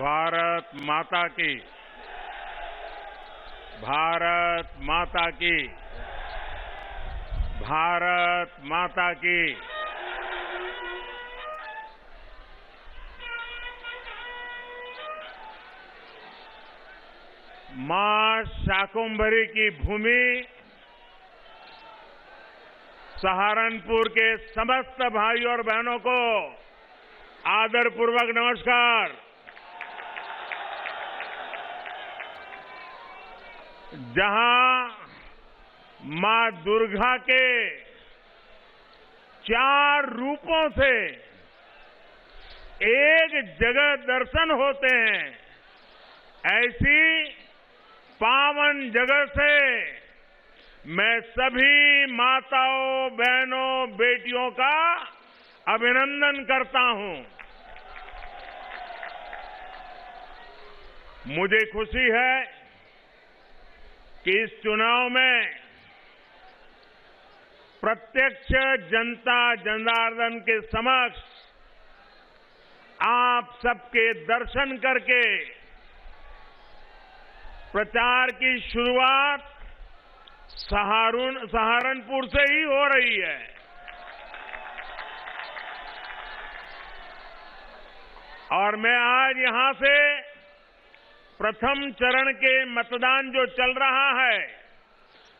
भारत माता की, भारत माता की, भारत माता की। मां शाकुंभरी की भूमि सहारनपुर के समस्त भाइयों और बहनों को आदरपूर्वक नमस्कार। जहां मां दुर्गा के 4 रूपों से एक जगह दर्शन होते हैं, ऐसी पावन जगह से मैं सभी माताओं, बहनों, बेटियों का अभिनंदन करता हूं। मुझे खुशी है कि इस चुनाव में प्रत्यक्ष जनता जनार्दन के समक्ष आप सबके दर्शन करके प्रचार की शुरुआत सहारनपुर से ही हो रही है। और मैं आज यहां से प्रथम चरण के मतदान जो चल रहा है,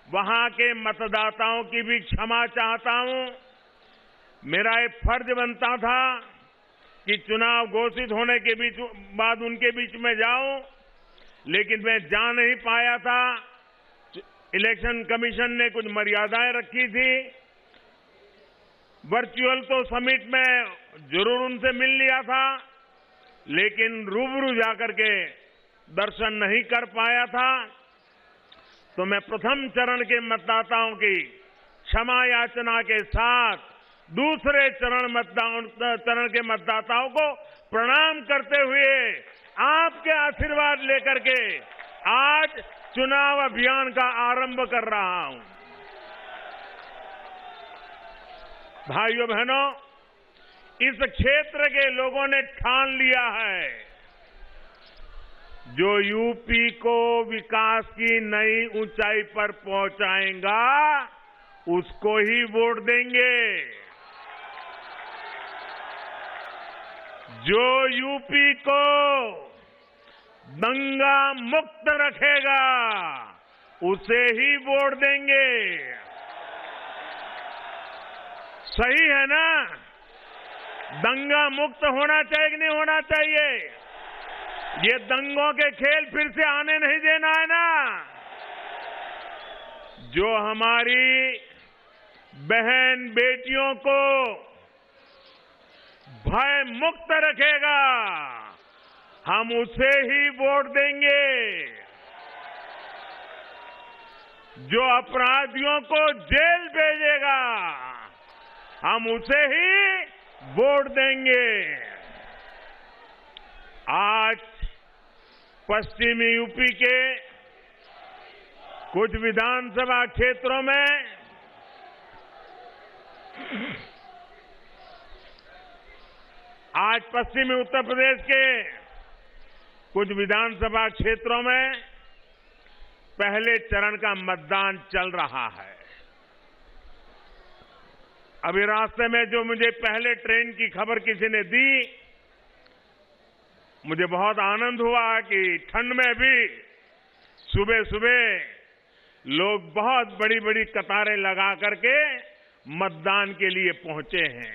वहां के मतदाताओं की भी क्षमा चाहता हूं। मेरा एक फर्ज बनता था कि चुनाव घोषित होने के बाद उनके बीच में जाऊं, लेकिन मैं जा नहीं पाया था। इलेक्शन कमीशन ने कुछ मर्यादाएं रखी थी। वर्चुअल तो समिट में जरूर उनसे मिल लिया था, लेकिन रूबरू जाकर के दर्शन नहीं कर पाया था। तो मैं प्रथम चरण के मतदाताओं की क्षमा याचना के साथ दूसरे चरण के मतदाताओं को प्रणाम करते हुए आपके आशीर्वाद लेकर के आज चुनाव अभियान का आरंभ कर रहा हूं। भाइयों बहनों, इस क्षेत्र के लोगों ने ठान लिया है, जो यूपी को विकास की नई ऊंचाई पर पहुंचाएगा, उसको ही वोट देंगे। जो यूपी को दंगा मुक्त रखेगा, उसे ही वोट देंगे। सही है ना? दंगा मुक्त होना चाहिए कि नहीं होना चाहिए? ये दंगों के खेल फिर से आने नहीं देना है ना? जो हमारी बहन बेटियों को भय मुक्त रखेगा, हम उसे ही वोट देंगे। जो अपराधियों को जेल भेजेगा, हम उसे ही वोट देंगे। आज पश्चिमी यूपी के कुछ विधानसभा क्षेत्रों में आज पश्चिमी उत्तर प्रदेश के कुछ विधानसभा क्षेत्रों में पहले चरण का मतदान चल रहा है। अभी रास्ते में जो मुझे पहले ट्रेन की खबर किसी ने दी, मुझे बहुत आनंद हुआ कि ठंड में भी सुबह सुबह लोग बहुत बड़ी बड़ी कतारें लगा करके मतदान के लिए पहुंचे हैं।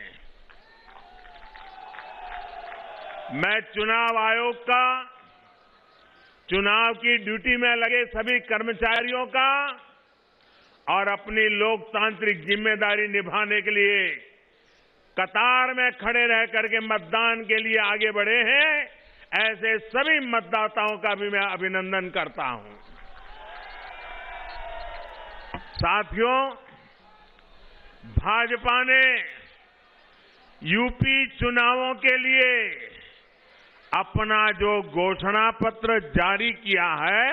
मैं चुनाव आयोग का, चुनाव की ड्यूटी में लगे सभी कर्मचारियों का और अपनी लोकतांत्रिक जिम्मेदारी निभाने के लिए कतार में खड़े रह करके मतदान के लिए आगे बढ़े हैं, ऐसे सभी मतदाताओं का भी मैं अभिनंदन करता हूं। साथियों, भाजपा ने यूपी चुनावों के लिए अपना जो घोषणा पत्र जारी किया है,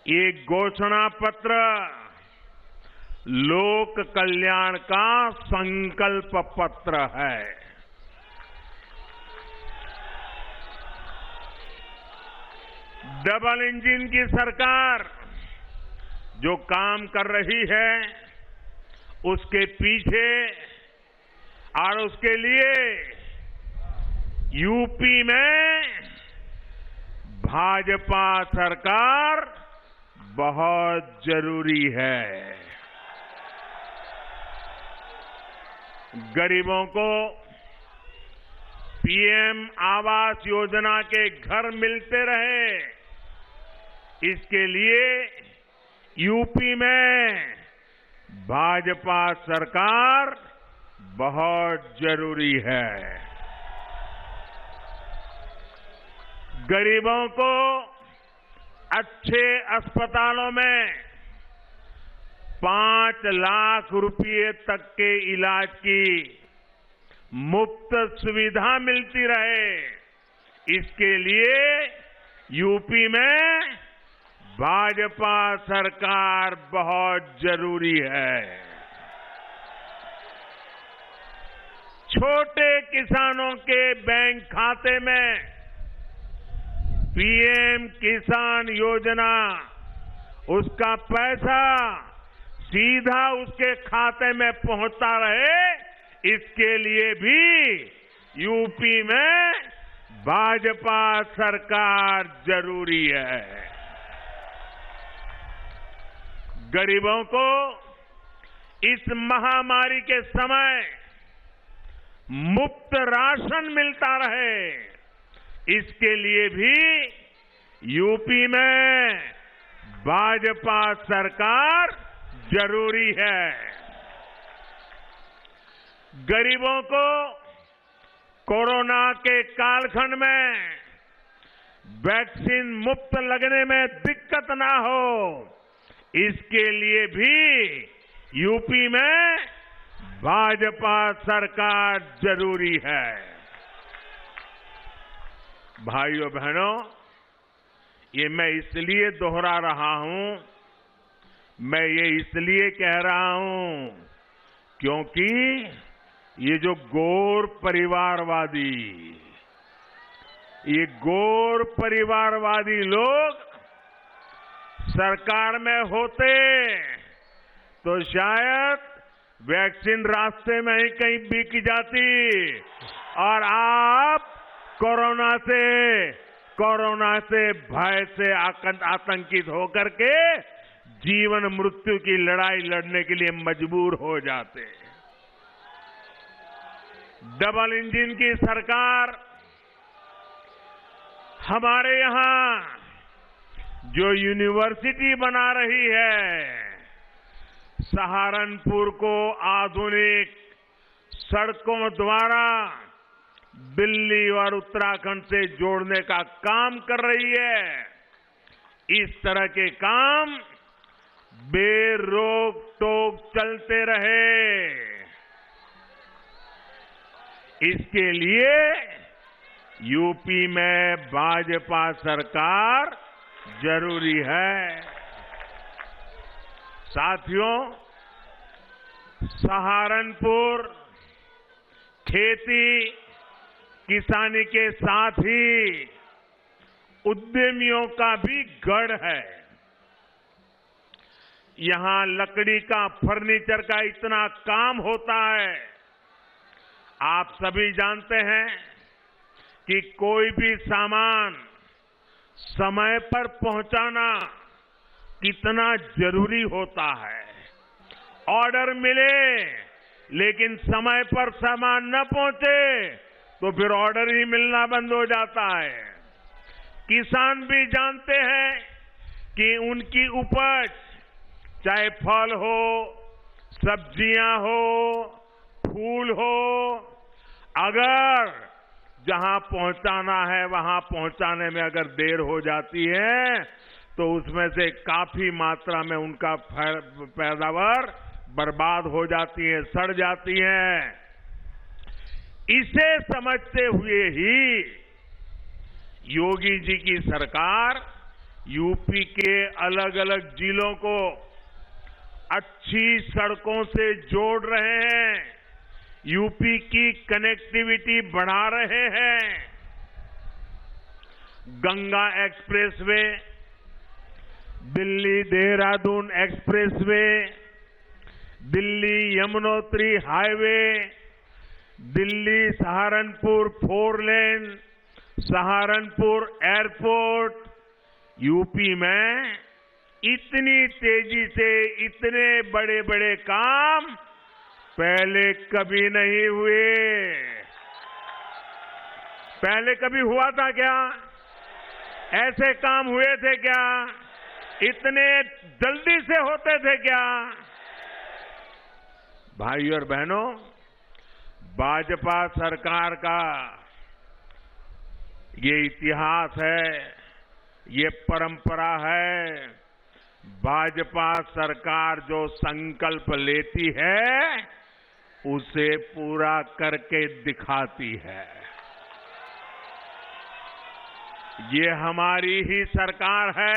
ये घोषणा पत्र लोक कल्याण का संकल्प पत्र है। डबल इंजन की सरकार जो काम कर रही है, उसके पीछे और उसके लिए यूपी में भाजपा सरकार बहुत जरूरी है। गरीबों को पीएम आवास योजना के घर मिलते रहे, इसके लिए यूपी में भाजपा सरकार बहुत जरूरी है। गरीबों को अच्छे अस्पतालों में 5 लाख रुपए तक के इलाज की मुफ्त सुविधा मिलती रहे, इसके लिए यूपी में भाजपा सरकार बहुत जरूरी है। छोटे किसानों के बैंक खाते में पीएम किसान योजना, उसका पैसा सीधा उसके खाते में पहुंचता रहे, इसके लिए भी यूपी में भाजपा सरकार जरूरी है। गरीबों को इस महामारी के समय मुफ्त राशन मिलता रहे, इसके लिए भी यूपी में भाजपा सरकार जरूरी है। गरीबों को कोरोना के कालखंड में वैक्सीन मुफ्त लगने में दिक्कत ना हो, इसके लिए भी यूपी में भाजपा सरकार जरूरी है। भाइयों बहनों, ये मैं इसलिए दोहरा रहा हूं, मैं ये इसलिए कह रहा हूं क्योंकि ये जो गोर परिवारवादी लोग सरकार में होते तो शायद वैक्सीन रास्ते में ही कहीं बिक जाती और आप कोरोना से भय से आतंकित होकर के जीवन मृत्यु की लड़ाई लड़ने के लिए मजबूर हो जाते। डबल इंजन की सरकार हमारे यहां जो यूनिवर्सिटी बना रही है, सहारनपुर को आधुनिक सड़कों द्वारा दिल्ली और उत्तराखंड से जोड़ने का काम कर रही है, इस तरह के काम बेरोक टोक चलते रहे, इसके लिए यूपी में भाजपा सरकार जरूरी है। साथियों, सहारनपुर खेती किसानी के साथ ही उद्यमियों का भी गढ़ है। यहां लकड़ी का, फर्नीचर का इतना काम होता है। आप सभी जानते हैं कि कोई भी सामान समय पर पहुंचाना कितना जरूरी होता है। ऑर्डर मिले लेकिन समय पर सामान न पहुंचे तो फिर ऑर्डर ही मिलना बंद हो जाता है। किसान भी जानते हैं कि उनकी उपज, चाहे फल हो, सब्जियां हो, फूल हो, अगर जहां पहुंचाना है वहां पहुंचाने में अगर देर हो जाती है तो उसमें से काफी मात्रा में उनका पैदावार बर्बाद हो जाती है, सड़ जाती है। इसे समझते हुए ही योगी जी की सरकार यूपी के अलग अलग जिलों को अच्छी सड़कों से जोड़ रहे हैं, यूपी की कनेक्टिविटी बढ़ा रहे हैं। Ganga expressway, Delhi Dehradun expressway, Delhi Yamunotri highway, Delhi Saharanpur 4 लेन, सहारनपुर एयरपोर्ट, यूपी में इतनी तेजी से इतने बड़े बड़े काम पहले कभी नहीं हुए। पहले कभी हुआ था क्या? ऐसे काम हुए थे क्या? इतने जल्दी से होते थे क्या? भाइयों और बहनों, भाजपा सरकार का ये इतिहास है, ये परंपरा है। भाजपा सरकार जो संकल्प लेती है उसे पूरा करके दिखाती है। ये हमारी ही सरकार है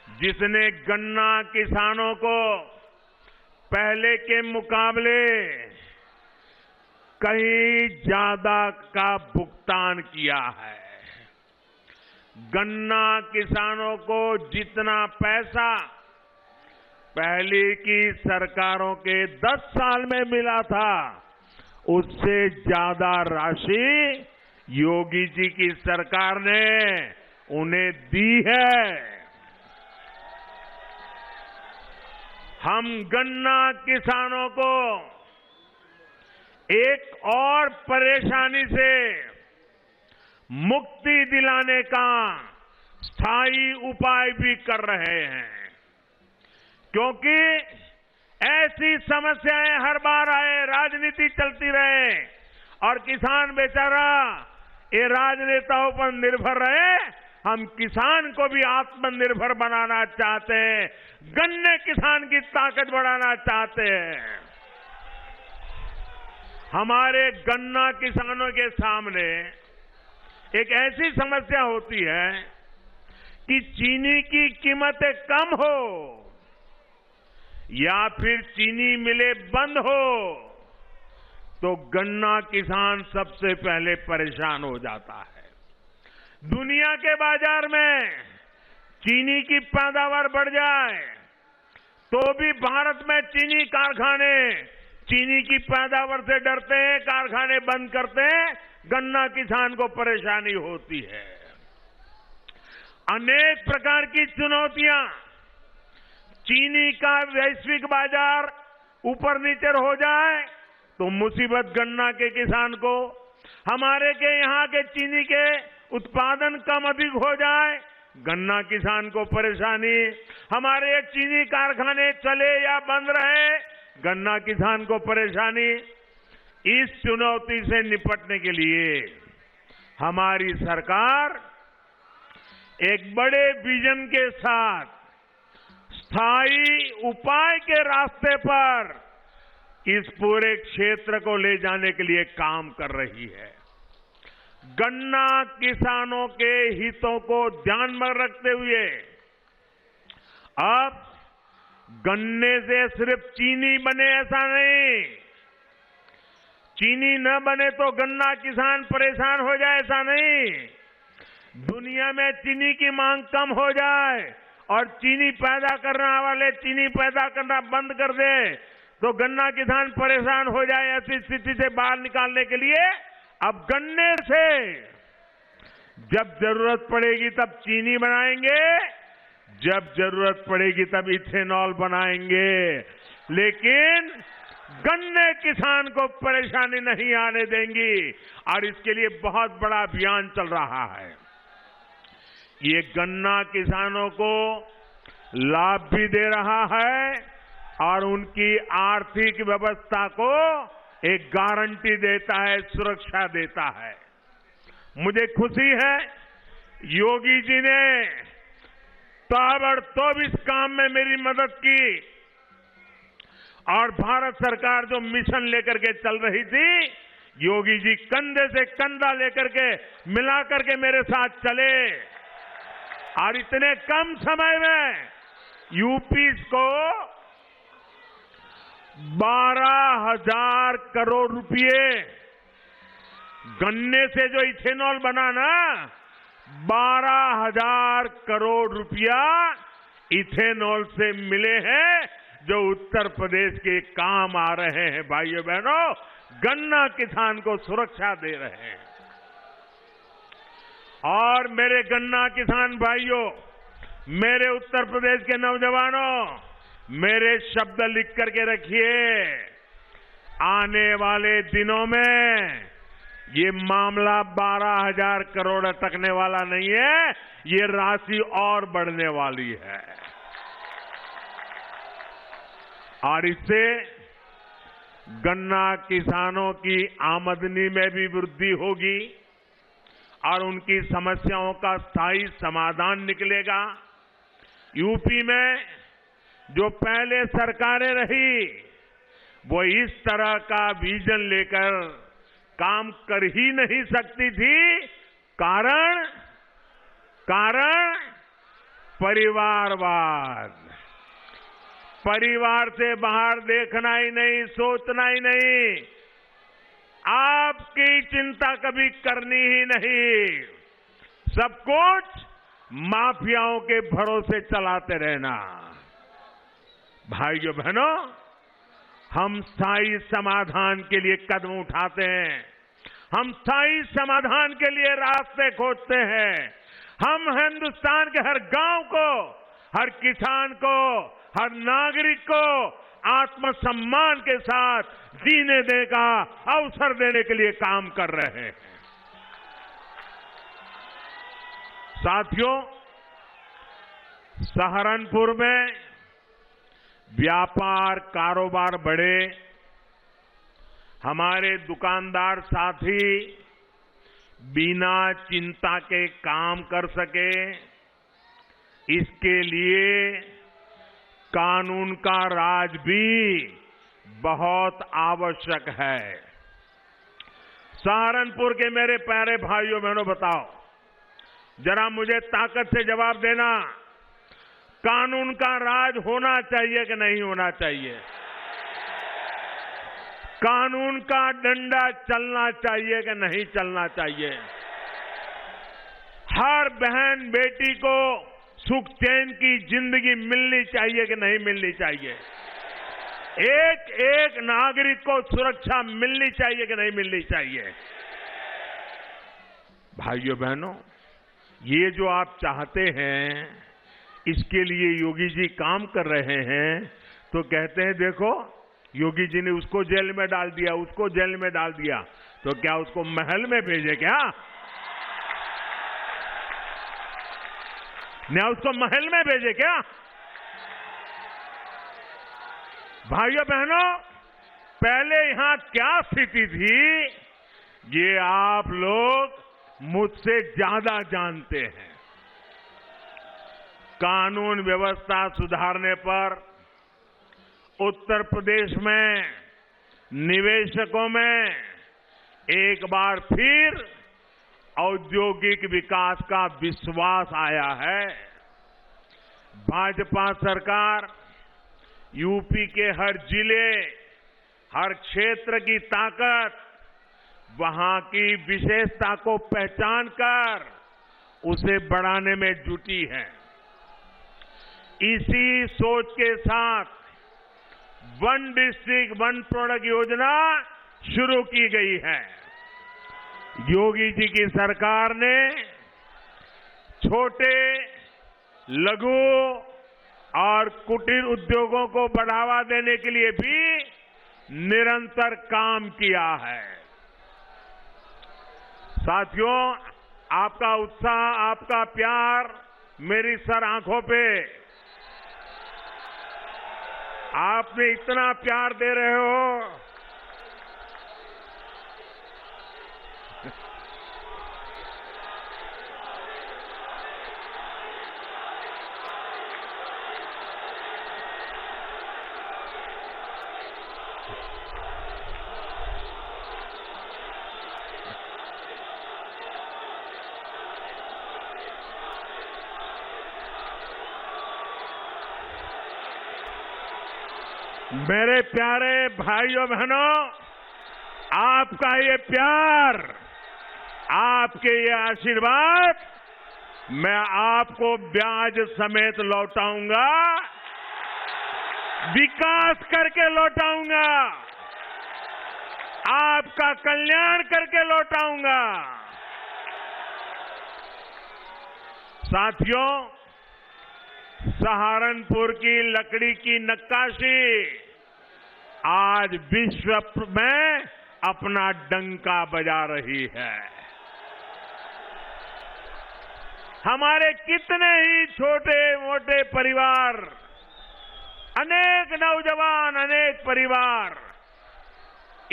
जिसने गन्ना किसानों को पहले के मुकाबले कहीं ज्यादा का भुगतान किया है। गन्ना किसानों को जितना पैसा पहले की सरकारों के 10 साल में मिला था, उससे ज्यादा राशि योगी जी की सरकार ने उन्हें दी है। हम गन्ना किसानों को एक और परेशानी से मुक्ति दिलाने का स्थायी उपाय भी कर रहे हैं, क्योंकि ऐसी समस्याएं हर बार आए, राजनीति चलती रहे और किसान बेचारा ये राजनेताओं पर निर्भर रहे। हम किसान को भी आत्मनिर्भर बनाना चाहते हैं, गन्ने किसान की ताकत बढ़ाना चाहते हैं। हमारे गन्ना किसानों के सामने एक ऐसी समस्या होती है कि चीनी की कीमतें कम हो या फिर चीनी मिलें बंद हो तो गन्ना किसान सबसे पहले परेशान हो जाता है। दुनिया के बाजार में चीनी की पैदावार बढ़ जाए तो भी भारत में चीनी कारखाने चीनी की पैदावार से डरते हैं, कारखाने बंद करते हैं, गन्ना किसान को परेशानी होती है। अनेक प्रकार की चुनौतियां, चीनी का वैश्विक बाजार ऊपर नीचे हो जाए तो मुसीबत गन्ना के किसान को, हमारे के यहाँ के चीनी के उत्पादन कम अधिक हो जाए गन्ना किसान को परेशानी, हमारे चीनी कारखाने चले या बंद रहे गन्ना किसान को परेशानी। इस चुनौती से निपटने के लिए हमारी सरकार एक बड़े विजन के साथ स्थायी उपाय के रास्ते पर इस पूरे क्षेत्र को ले जाने के लिए काम कर रही है। गन्ना किसानों के हितों को ध्यान में रखते हुए अब गन्ने से सिर्फ चीनी बने ऐसा नहीं, चीनी न बने तो गन्ना किसान परेशान हो जाए ऐसा नहीं, दुनिया में चीनी की मांग कम हो जाए और चीनी पैदा करने वाले चीनी पैदा करना बंद कर दे तो गन्ना किसान परेशान हो जाए, ऐसी स्थिति से बाहर निकालने के लिए अब गन्ने से जब जरूरत पड़ेगी तब चीनी बनाएंगे, जब जरूरत पड़ेगी तब इथेनॉल बनाएंगे, लेकिन गन्ने किसान को परेशानी नहीं आने देंगी और इसके लिए बहुत बड़ा अभियान चल रहा है। ये गन्ना किसानों को लाभ भी दे रहा है और उनकी आर्थिक व्यवस्था को एक गारंटी देता है, सुरक्षा देता है। मुझे खुशी है योगी जी ने ताबड़तोड़ इस काम में मेरी मदद की और भारत सरकार जो मिशन लेकर के चल रही थी, योगी जी कंधे से कंधा लेकर के मिलाकर के मेरे साथ चले और इतने कम समय में यूपी को 12,000 करोड़ रुपए गन्ने से जो इथेनॉल बना ना 12,000 करोड़ रुपया इथेनॉल से मिले हैं, जो उत्तर प्रदेश के काम आ रहे हैं। भाइयों बहनों, गन्ना किसान को सुरक्षा दे रहे हैं। और मेरे गन्ना किसान भाइयों, मेरे उत्तर प्रदेश के नौजवानों, मेरे शब्द लिख करके रखिए। आने वाले दिनों में ये मामला 12,000 करोड़ अटकने वाला नहीं है, ये राशि और बढ़ने वाली है। और इससे गन्ना किसानों की आमदनी में भी वृद्धि होगी और उनकी समस्याओं का स्थायी समाधान निकलेगा। यूपी में जो पहले सरकारें रही, वो इस तरह का विजन लेकर काम कर ही नहीं सकती थी। कारण परिवारवाद। परिवार से बाहर देखना ही नहीं, सोचना ही नहीं, आपकी चिंता कभी करनी ही नहीं, सब कुछ माफियाओं के भरोसे चलाते रहना। भाइयों बहनों, हम स्थायी समाधान के लिए कदम उठाते हैं, हम स्थायी समाधान के लिए रास्ते खोजते हैं। हम हिंदुस्तान के हर गांव को, हर किसान को, हर नागरिक को आत्मसम्मान के साथ जीने देने का अवसर देने के लिए काम कर रहे हैं। साथियों, सहारनपुर में व्यापार कारोबार बढ़े, हमारे दुकानदार साथी बिना चिंता के काम कर सके, इसके लिए कानून का राज भी बहुत आवश्यक है। सहारनपुर के मेरे प्यारे भाइयों बहनों, बताओ जरा, मुझे ताकत से जवाब देना, कानून का राज होना चाहिए कि नहीं होना चाहिए? कानून का डंडा चलना चाहिए कि नहीं चलना चाहिए? हर बहन बेटी को सुख चैन की जिंदगी मिलनी चाहिए कि नहीं मिलनी चाहिए? एक एक नागरिक को सुरक्षा मिलनी चाहिए कि नहीं मिलनी चाहिए? भाइयों बहनों, ये जो आप चाहते हैं, इसके लिए योगी जी काम कर रहे हैं। तो कहते हैं देखो, योगी जी ने उसको जेल में डाल दिया, उसको जेल में डाल दिया, तो क्या उसको महल में भेजे क्या? क्या उसको महल में भेजे क्या? भाइयों बहनों, पहले यहां क्या स्थिति थी, ये आप लोग मुझसे ज्यादा जानते हैं। कानून व्यवस्था सुधारने पर उत्तर प्रदेश में निवेशकों में एक बार फिर औद्योगिक विकास का विश्वास आया है। भाजपा सरकार यूपी के हर जिले, हर क्षेत्र की ताकत, वहां की विशेषता को पहचान कर उसे बढ़ाने में जुटी है। इसी सोच के साथ वन डिस्ट्रिक्ट वन प्रोडक्ट योजना शुरू की गई है। योगी जी की सरकार ने छोटे, लघु और कुटीर उद्योगों को बढ़ावा देने के लिए भी निरंतर काम किया है। साथियों, आपका उत्साह, आपका प्यार मेरी सर आंखों पे, आपने इतना प्यार दे रहे हो। मेरे प्यारे भाइयों बहनों, आपका ये प्यार, आपके ये आशीर्वाद मैं आपको ब्याज समेत लौटाऊंगा, विकास करके लौटाऊंगा, आपका कल्याण करके लौटाऊंगा। साथियों, सहारनपुर की लकड़ी की नक्काशी आज विश्व में अपना डंका बजा रही है। हमारे कितने ही छोटे मोटे परिवार, अनेक नौजवान, अनेक परिवार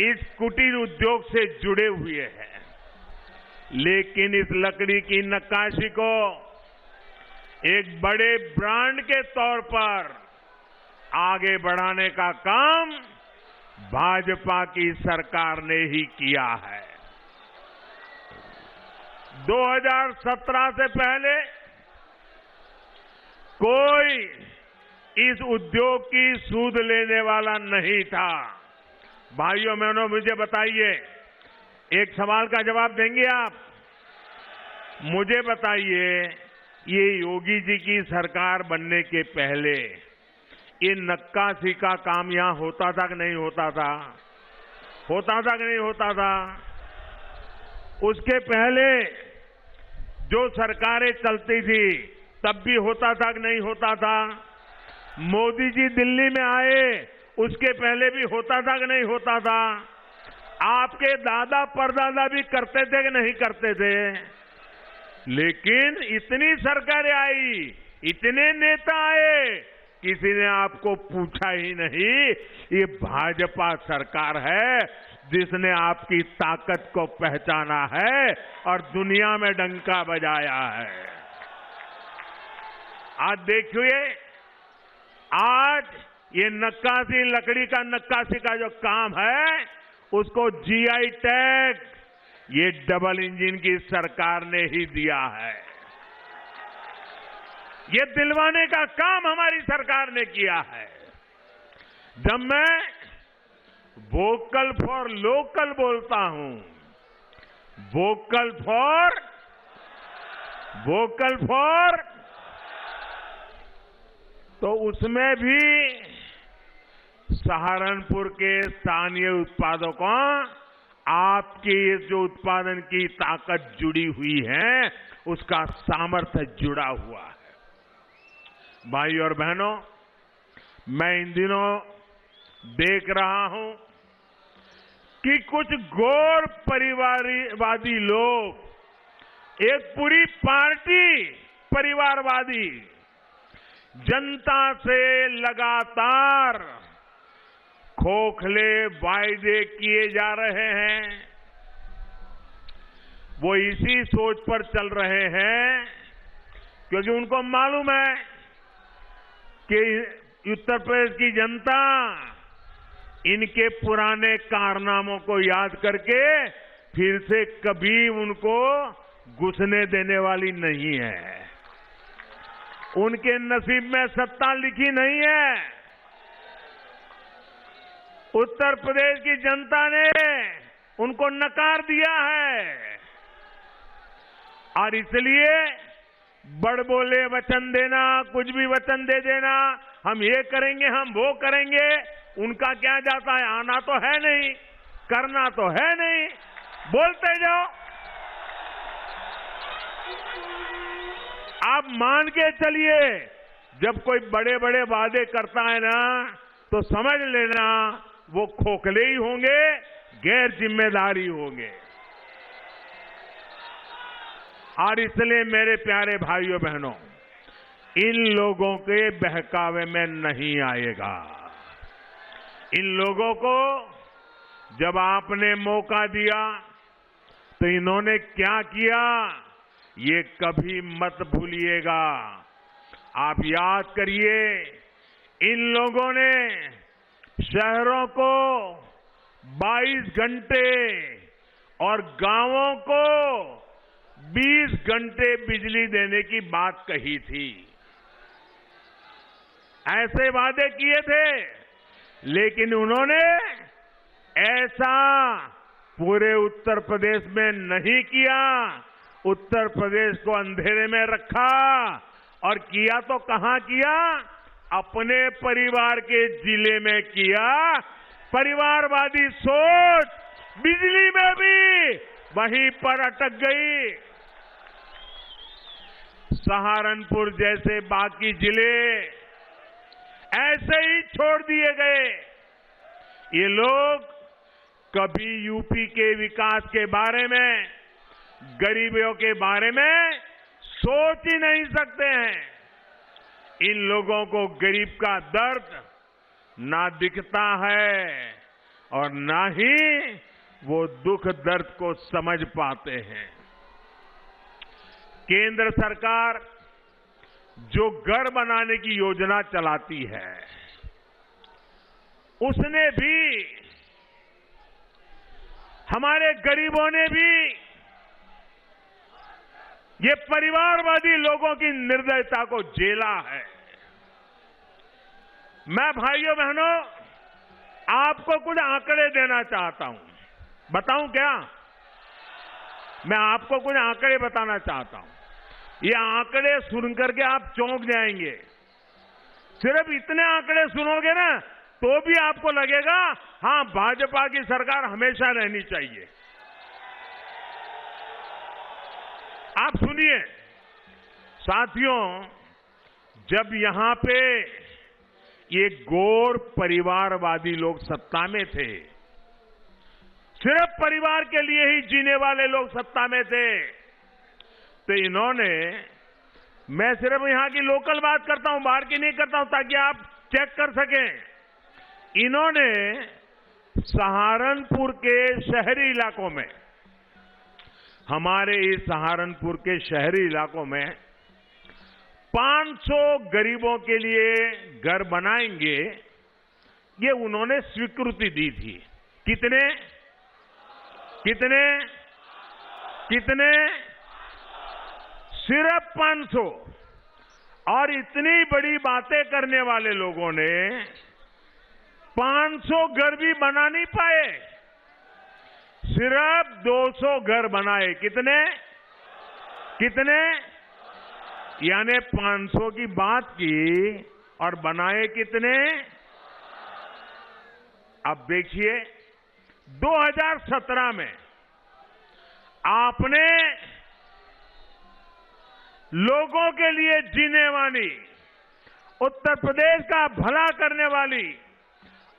इस कुटीर उद्योग से जुड़े हुए हैं, लेकिन इस लकड़ी की नक्काशी को एक बड़े ब्रांड के तौर पर आगे बढ़ाने का काम भाजपा की सरकार ने ही किया है। 2017 से पहले कोई इस उद्योग की सूद लेने वाला नहीं था। भाइयों बहनों, मुझे बताइए, एक सवाल का जवाब देंगे आप? मुझे बताइए, ये योगी जी की सरकार बनने के पहले ये नक्काशी का काम यहां होता था कि नहीं होता था? होता था कि नहीं होता था? उसके पहले जो सरकारें चलती थी तब भी होता था कि नहीं होता था? मोदी जी दिल्ली में आए उसके पहले भी होता था कि नहीं होता था? आपके दादा परदादा भी करते थे कि नहीं करते थे? लेकिन इतनी सरकारें आई, इतने नेता आए, किसी ने आपको पूछा ही नहीं। ये भाजपा सरकार है जिसने आपकी ताकत को पहचाना है और दुनिया में डंका बजाया है। आज देखिए, आज ये नक्काशी, लकड़ी का नक्काशी का जो काम है, उसको जीआई टैग ये डबल इंजन की सरकार ने ही दिया है। ये दिलवाने का काम हमारी सरकार ने किया है। जब मैं वोकल फॉर लोकल बोलता हूं, वोकल फॉर तो उसमें भी सहारनपुर के स्थानीय उत्पादों को आपके जो उत्पादन की ताकत जुड़ी हुई है, उसका सामर्थ्य जुड़ा हुआ है। भाई और बहनों, मैं इन दिनों देख रहा हूं कि कुछ गैर परिवारवादी लोग, एक पूरी पार्टी परिवारवादी, जनता से लगातार खोखले वायदे किए जा रहे हैं। वो इसी सोच पर चल रहे हैं क्योंकि उनको मालूम है कि उत्तर प्रदेश की जनता इनके पुराने कारनामों को याद करके फिर से कभी उनको घुसने देने वाली नहीं है। उनके नसीब में सत्ता लिखी नहीं है। उत्तर प्रदेश की जनता ने उनको नकार दिया है और इसलिए बड़बोले वचन देना, कुछ भी वचन दे देना, हम ये करेंगे, हम वो करेंगे, उनका क्या जाता है? आना तो है नहीं, करना तो है नहीं, बोलते जाओ। आप मान के चलिए, जब कोई बड़े बड़े वादे करता है ना, तो समझ लेना वो खोखले ही होंगे, गैर जिम्मेदारी होंगे। और इसलिए मेरे प्यारे भाइयों बहनों, इन लोगों के बहकावे में नहीं आएगा। इन लोगों को जब आपने मौका दिया तो इन्होंने क्या किया, ये कभी मत भूलिएगा। आप याद करिए, इन लोगों ने शहरों को 22 घंटे और गांवों को 20 घंटे बिजली देने की बात कही थी। ऐसे वादे किए थे, लेकिन उन्होंने ऐसा पूरे उत्तर प्रदेश में नहीं किया। उत्तर प्रदेश को अंधेरे में रखा और किया तो कहां किया? अपने परिवार के जिले में किया। परिवारवादी सोच बिजली में भी वहीं पर अटक गई। सहारनपुर जैसे बाकी जिले ऐसे ही छोड़ दिए गए। ये लोग कभी यूपी के विकास के बारे में, गरीबों के बारे में सोच ही नहीं सकते हैं। इन लोगों को गरीब का दर्द ना दिखता है और ना ही वो दुख दर्द को समझ पाते हैं। केंद्र सरकार जो घर बनाने की योजना चलाती है, उसने भी, हमारे गरीबों ने भी ये परिवारवादी लोगों की निर्दयता को झेला है। मैं भाइयों बहनों आपको कुछ आंकड़े देना चाहता हूं। बताऊं क्या? मैं आपको कुछ आंकड़े बताना चाहता हूं। ये आंकड़े सुनकर के आप चौंक जाएंगे। सिर्फ इतने आंकड़े सुनोगे ना तो भी आपको लगेगा हां, भाजपा की सरकार हमेशा रहनी चाहिए। आप सुनिए साथियों, जब यहां पे ये गौर परिवारवादी लोग सत्ता में थे, सिर्फ परिवार के लिए ही जीने वाले लोग सत्ता में थे, तो इन्होंने, मैं सिर्फ यहां की लोकल बात करता हूं, बाहर की नहीं करता हूं ताकि आप चेक कर सकें, इन्होंने सहारनपुर के शहरी इलाकों में, हमारे इस सहारनपुर के शहरी इलाकों में 500 गरीबों के लिए घर बनाएंगे, ये उन्होंने स्वीकृति दी थी। कितने कितने कितने? सिर्फ 500। और इतनी बड़ी बातें करने वाले लोगों ने 500 घर भी बना नहीं पाए, सिर्फ 200 घर बनाए। कितने कितने? यानी 500 की बात की और बनाए कितने? अब देखिए 2017 में आपने लोगों के लिए जीने वाली, उत्तर प्रदेश का भला करने वाली,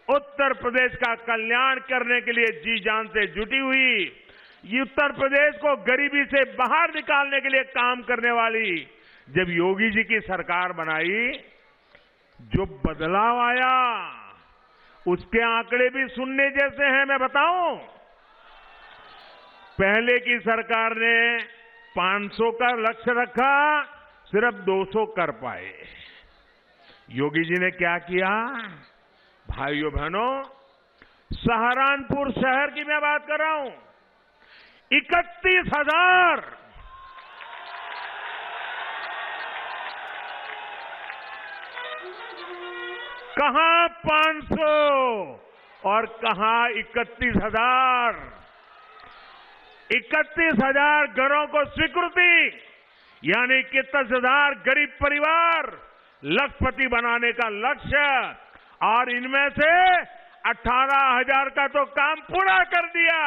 उत्तर प्रदेश का कल्याण करने के लिए जी जान से जुटी हुई, ये उत्तर प्रदेश को गरीबी से बाहर निकालने के लिए काम करने वाली, जब योगी जी की सरकार बनाई, जो बदलाव आया उसके आंकड़े भी सुनने जैसे हैं। मैं बताऊं, पहले की सरकार ने 500 का लक्ष्य रखा, सिर्फ 200 कर पाए। योगी जी ने क्या किया? भाइयों बहनों, सहारनपुर शहर की मैं बात कर रहा हूं, 31,000 कहां 500 और कहां 31,000। 31,000 घरों को स्वीकृति, यानी 31,000 गरीब परिवार लखपति बनाने का लक्ष्य, और इनमें से 18,000 का तो काम पूरा कर दिया।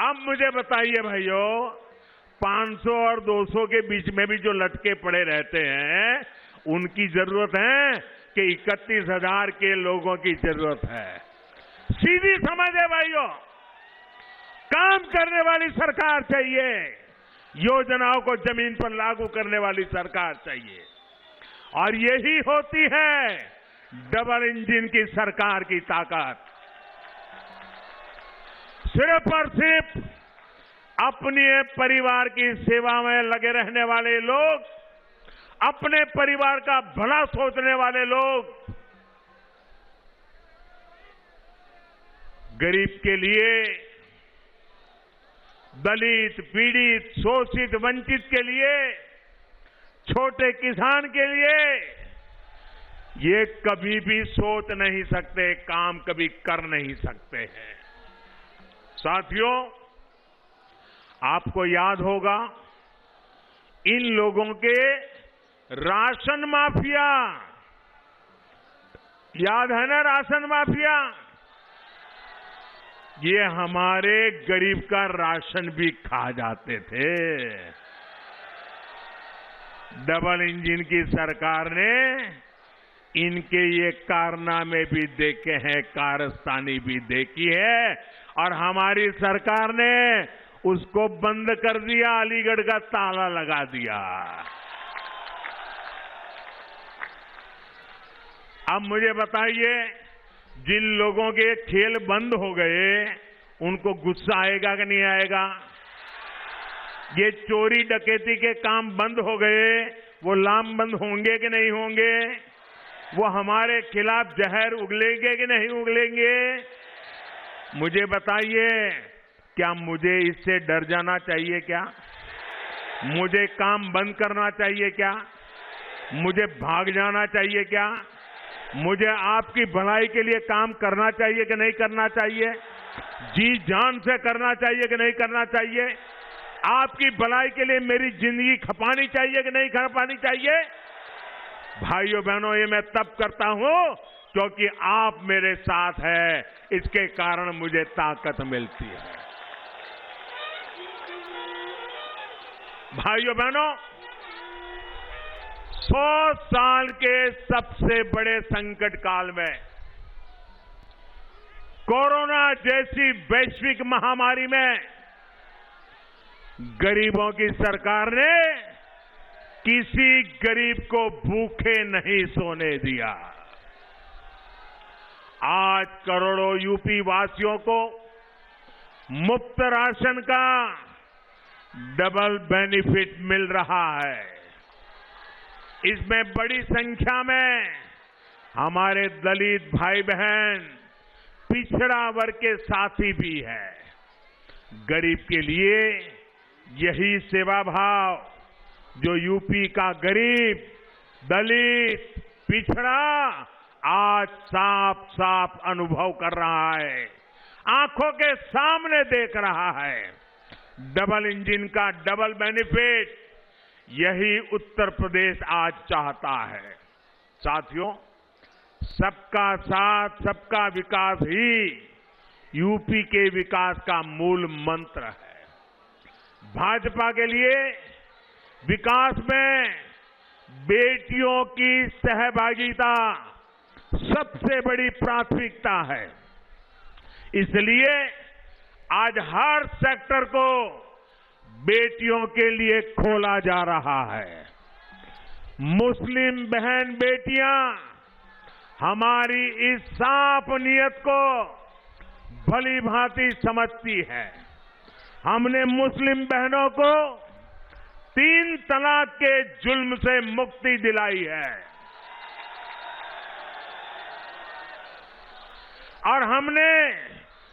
अब मुझे बताइए भाइयों, 500 और 200 के बीच में भी जो लटके पड़े रहते हैं, उनकी जरूरत है कि 31,000 के लोगों की जरूरत है। सीधी समझ है भाइयों, काम करने वाली सरकार चाहिए, योजनाओं को जमीन पर लागू करने वाली सरकार चाहिए, और यही होती है डबल इंजन की सरकार की ताकत। सिर्फ और सिर्फ अपने परिवार की सेवा में लगे रहने वाले लोग, अपने परिवार का भला सोचने वाले लोग, गरीब के लिए, दलित, पीड़ित, शोषित, वंचित के लिए, छोटे किसान के लिए ये कभी भी सोच नहीं सकते, काम कभी कर नहीं सकते हैं। साथियों, आपको याद होगा इन लोगों के राशन माफिया, याद है ना राशन माफिया, ये हमारे गरीब का राशन भी खा जाते थे। डबल इंजन की सरकार ने इनके ये कारनामे भी देखे हैं, कारस्तानी भी देखी है, और हमारी सरकार ने उसको बंद कर दिया, अलीगढ़ का ताला लगा दिया। अब मुझे बताइए, जिन लोगों के खेल बंद हो गए उनको गुस्सा आएगा कि नहीं आएगा? ये चोरी डकैती के काम बंद हो गए, वो लामबंद होंगे कि नहीं होंगे? वो हमारे खिलाफ जहर उगलेंगे कि नहीं उगलेंगे? मुझे बताइए, क्या मुझे इससे डर जाना चाहिए क्या? मुझे काम बंद करना चाहिए क्या? मुझे भाग जाना चाहिए क्या? मुझे आपकी भलाई के लिए काम करना चाहिए कि नहीं करना चाहिए? जी जान से करना चाहिए कि नहीं करना चाहिए? आपकी भलाई के लिए मेरी जिंदगी खपानी चाहिए कि नहीं खपानी चाहिए? भाइयों बहनों, ये मैं तब करता हूं क्योंकि आप मेरे साथ हैं, इसके कारण मुझे ताकत मिलती है। भाइयों बहनों, 100 साल के सबसे बड़े संकट काल में, कोरोना जैसी वैश्विक महामारी में गरीबों की सरकार ने किसी गरीब को भूखे नहीं सोने दिया। आज करोड़ों यूपी वासियों को मुफ्त राशन का डबल बेनिफिट मिल रहा है। इसमें बड़ी संख्या में हमारे दलित भाई बहन, पिछड़ा वर्ग के साथी भी हैं। गरीब के लिए यही सेवा भाव जो यूपी का गरीब, दलित, पिछड़ा आज साफ साफ अनुभव कर रहा है, आंखों के सामने देख रहा है। डबल इंजन का डबल बेनिफिट यही उत्तर प्रदेश आज चाहता है। साथियों, सबका साथ सबका विकास ही यूपी के विकास का मूल मंत्र है। भाजपा के लिए विकास में बेटियों की सहभागिता सबसे बड़ी प्राथमिकता है। इसलिए आज हर सेक्टर को बेटियों के लिए खोला जा रहा है। मुस्लिम बहन बेटियां हमारी इस साफ नीयत को भली भांति समझती है। हमने मुस्लिम बहनों को 3 तलाक के जुल्म से मुक्ति दिलाई है और हमने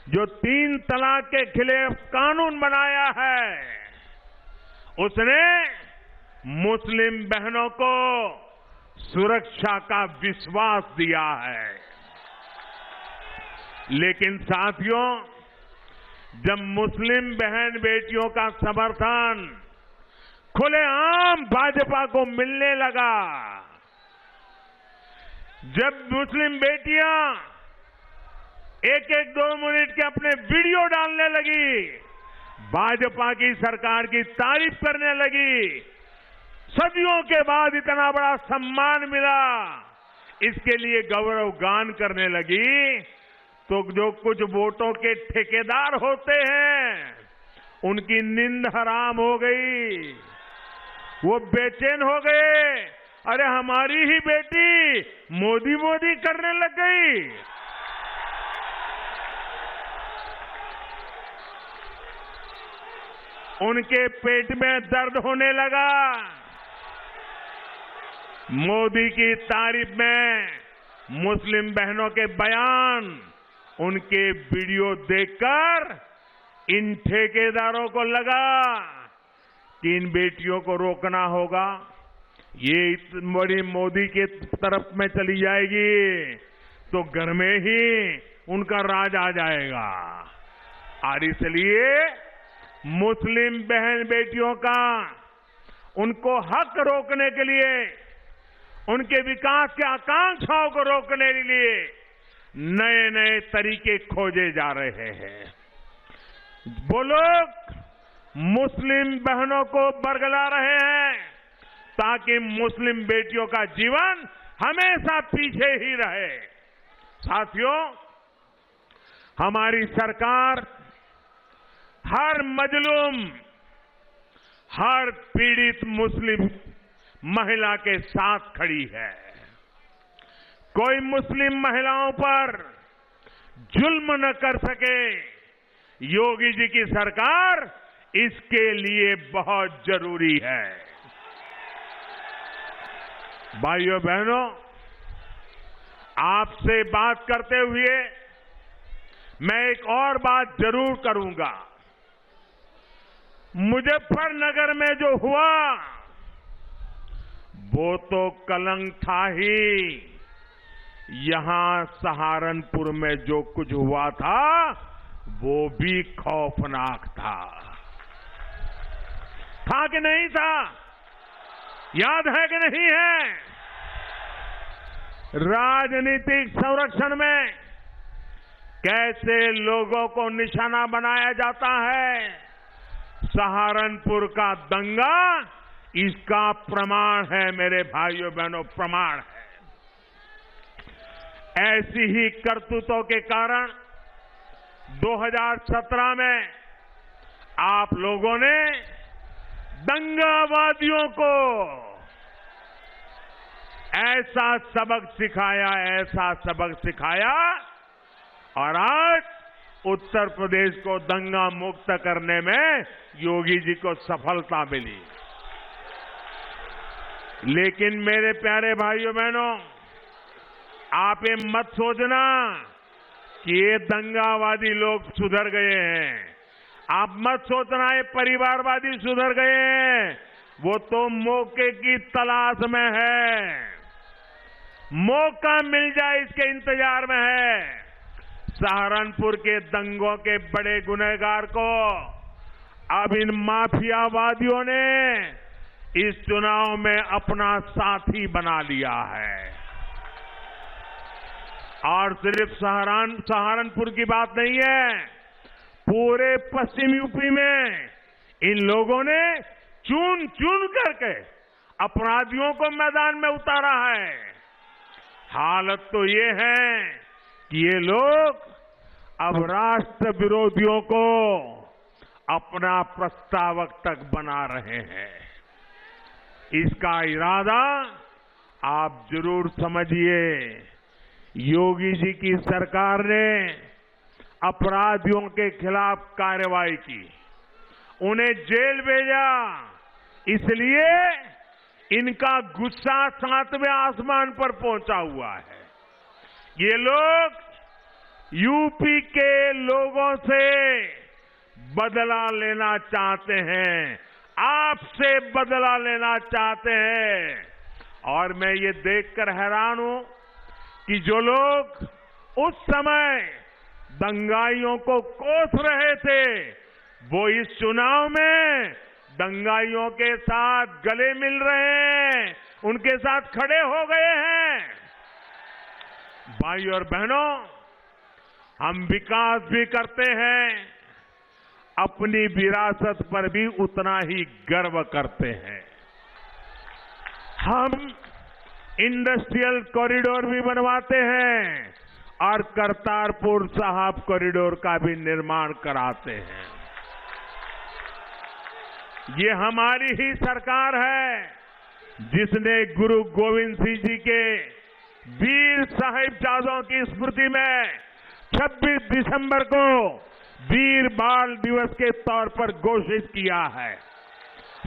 जो 3 तलाक के खिलाफ कानून बनाया है उसने मुस्लिम बहनों को सुरक्षा का विश्वास दिया है। लेकिन साथियों, जब मुस्लिम बहन बेटियों का समर्थन खुलेआम भाजपा को मिलने लगा, जब मुस्लिम बेटियां एक 2 मिनट के अपने वीडियो डालने लगी, भाजपा की सरकार की तारीफ करने लगी, सदियों के बाद इतना बड़ा सम्मान मिला, इसके लिए गौरव गान करने लगी, तो जो कुछ वोटों के ठेकेदार होते हैं उनकी नींद हराम हो गई, वो बेचैन हो गए। अरे हमारी ही बेटी मोदी मोदी करने लग गई। उनके पेट में दर्द होने लगा। मोदी की तारीफ में मुस्लिम बहनों के बयान, उनके वीडियो देखकर इन ठेकेदारों को लगा कि इन बेटियों को रोकना होगा, ये इतनी बड़ी मोदी के तरफ में चली जाएगी तो घर में ही उनका राज आ जाएगा। और इसलिए मुस्लिम बहन बेटियों का उनको हक रोकने के लिए, उनके विकास की आकांक्षाओं को रोकने के लिए नए नए तरीके खोजे जा रहे हैं। वो लोग मुस्लिम बहनों को बरगला रहे हैं ताकि मुस्लिम बेटियों का जीवन हमेशा पीछे ही रहे। साथियों, हमारी सरकार हर मजलूम, हर पीड़ित मुस्लिम महिला के साथ खड़ी है। कोई मुस्लिम महिलाओं पर जुल्म न कर सके, योगी जी की सरकार इसके लिए बहुत जरूरी है। भाइयों बहनों, आपसे बात करते हुए मैं एक और बात जरूर करूंगा। मुजफ्फरनगर में जो हुआ वो तो कलंक था ही, यहां सहारनपुर में जो कुछ हुआ था वो भी खौफनाक था कि नहीं था? याद है कि नहीं है? राजनीतिक संरक्षण में कैसे लोगों को निशाना बनाया जाता है, सहारनपुर का दंगा इसका प्रमाण है मेरे भाइयों बहनों, प्रमाण है। ऐसी ही करतूतों के कारण 2017 में आप लोगों ने दंगावादियों को ऐसा सबक सिखाया और आज उत्तर प्रदेश को दंगा मुक्त करने में योगी जी को सफलता मिली। लेकिन मेरे प्यारे भाइयों बहनों, आप ये मत सोचना कि ये दंगावादी लोग सुधर गए हैं। आप मत सोचना ये परिवारवादी सुधर गए हैं। वो तो मौके की तलाश में है, मौका मिल जाए इसके इंतजार में है। सहारनपुर के दंगों के बड़े गुनहगार को अब इन माफियावादियों ने इस चुनाव में अपना साथी बना लिया है। और सिर्फ सहारनपुर की बात नहीं है, पूरे पश्चिम यूपी में इन लोगों ने चुन चुन करके अपराधियों को मैदान में उतारा है। हालत तो ये है कि ये लोग अब राष्ट्र विरोधियों को अपना प्रस्तावक तक बना रहे हैं। इसका इरादा आप जरूर समझिए। योगी जी की सरकार ने अपराधियों के खिलाफ कार्रवाई की, उन्हें जेल भेजा, इसलिए इनका गुस्सा 7वें आसमान पर पहुंचा हुआ है। ये लोग यूपी के लोगों से बदला लेना चाहते हैं, आपसे बदला लेना चाहते हैं। और मैं ये देखकर हैरान हूं कि जो लोग उस समय दंगाइयों को कोस रहे थे, वो इस चुनाव में दंगाइयों के साथ गले मिल रहे हैं, उनके साथ खड़े हो गए हैं। भाइयों और बहनों, हम विकास भी करते हैं, अपनी विरासत पर भी उतना ही गर्व करते हैं। हम इंडस्ट्रियल कॉरिडोर भी बनवाते हैं और करतारपुर साहिब कॉरिडोर का भी निर्माण कराते हैं। ये हमारी ही सरकार है जिसने गुरु गोविंद सिंह जी के वीर साहिबजादों की स्मृति में 26 दिसंबर को वीर बाल दिवस के तौर पर घोषित किया है।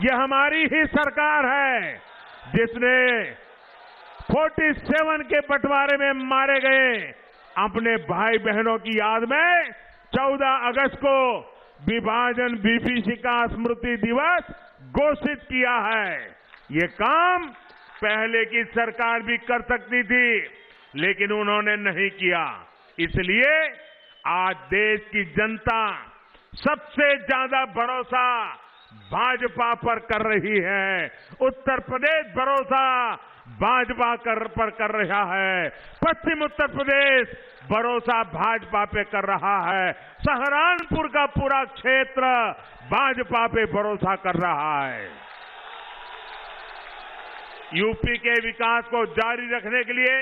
ये हमारी ही सरकार है जिसने 47 के बंटवारे में मारे गए अपने भाई बहनों की याद में 14 अगस्त को विभाजन विभीषिका स्मृति दिवस घोषित किया है। ये काम पहले की सरकार भी कर सकती थी, लेकिन उन्होंने नहीं किया। इसलिए आज देश की जनता सबसे ज्यादा भरोसा भाजपा पर कर रही है। उत्तर प्रदेश भरोसा भाजपा पर कर रहा है। पश्चिम उत्तर प्रदेश भरोसा भाजपा पे कर रहा है। सहारनपुर का पूरा क्षेत्र भाजपा पे भरोसा कर रहा है। यूपी के विकास को जारी रखने के लिए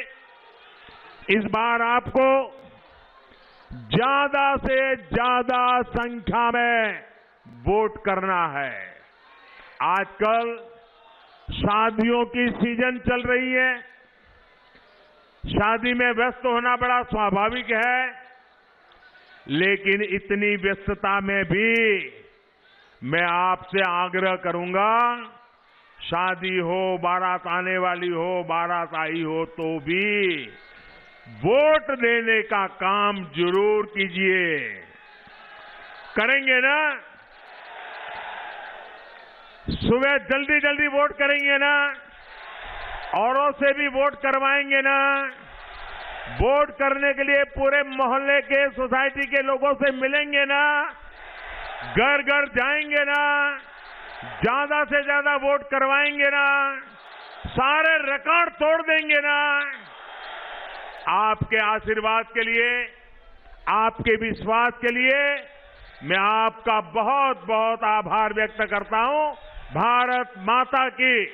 इस बार आपको ज्यादा से ज्यादा संख्या में वोट करना है। आजकल शादियों की सीजन चल रही है। शादी में व्यस्त होना बड़ा स्वाभाविक है, लेकिन इतनी व्यस्तता में भी मैं आपसे आग्रह करूंगा, शादी हो, बारात आने वाली हो, बारात आई हो तो भी वोट देने का काम जरूर कीजिए। करेंगे ना? सुबह जल्दी जल्दी वोट करेंगे ना? औरों से भी वोट करवाएंगे ना? वोट करने के लिए पूरे मोहल्ले के, सोसाइटी के लोगों से मिलेंगे ना? घर घर जाएंगे ना? ज्यादा से ज्यादा वोट करवाएंगे ना? सारे रिकॉर्ड तोड़ देंगे ना? आपके आशीर्वाद के लिए, आपके विश्वास के लिए मैं आपका बहुत बहुत आभार व्यक्त करता हूं। भारत माता की